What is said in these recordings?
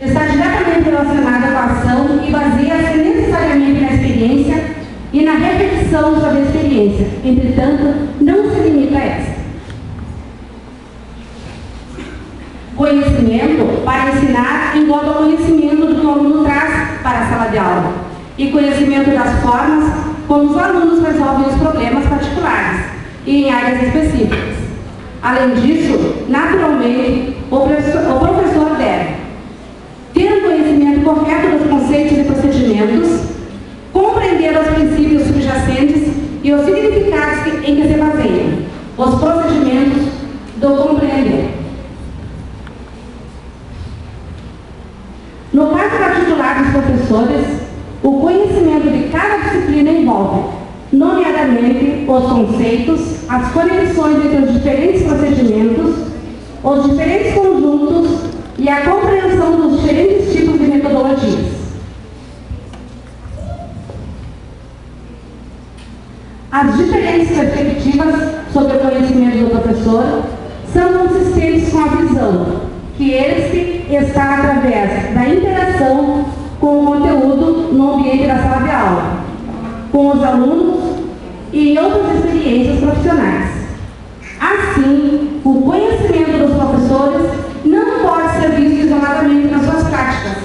está diretamente relacionada com a ação e baseia-se necessariamente na experiência e na repetição sobre a experiência. Entretanto, não se limita a essa. Conhecimento para ensinar engloba conhecimento do que o aluno traz para a sala de aula e conhecimento das formas como os alunos resolvem os problemas particulares e em áreas específicas. Além disso, naturalmente, o professor deve ter um conhecimento correto dos conceitos e procedimentos, compreender os princípios subjacentes e os significados em que se baseiam os procedimentos do compreender. No caso particular dos professores, o conhecimento de cada disciplina envolve, nomeadamente, os conceitos, as conexões entre os diferentes procedimentos, os diferentes conjuntos e a compreensão dos diferentes tipos de metodologias. As diferentes perspectivas sobre o conhecimento do professor são consistentes com a visão que este está através da interação com o conteúdo no ambiente da sala de aula, com os alunos e em outras experiências profissionais. Assim, o conhecimento dos professores não pode ser visto isoladamente nas suas práticas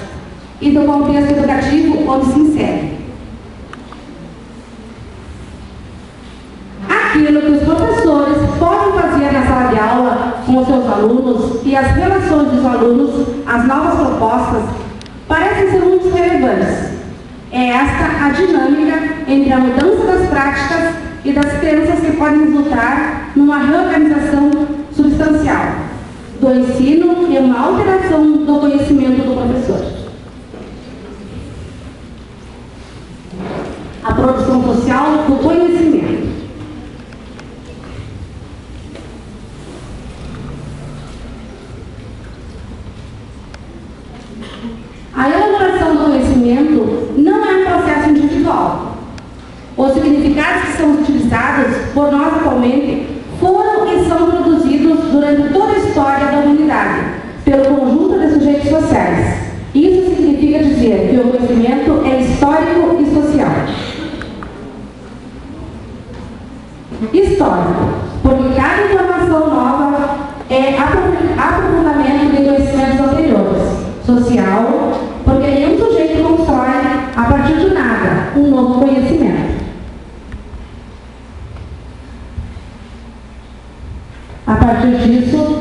e do contexto educativo onde se insere. Aquilo que os professores podem fazer na sala de aula com os seus alunos e as relações dos alunos às novas propostas parecem ser muito relevantes. É esta a dinâmica entre a mudança das práticas e das crenças que podem resultar numa reorganização substancial do ensino e uma alteração do conhecimento do professor. A produção social do conhecimento. A elaboração do conhecimento não é um processo individual. Os significados que são utilizados por nós atualmente foram e são produzidos durante toda a história da humanidade, pelo conjunto de sujeitos sociais. Isso significa dizer que o conhecimento é histórico e social. Histórico, porque cada informação nova é aprofundamento de conhecimentos anteriores. Social, porque nenhum sujeito constrói, a partir de nada, um novo conhecimento. A partir disso,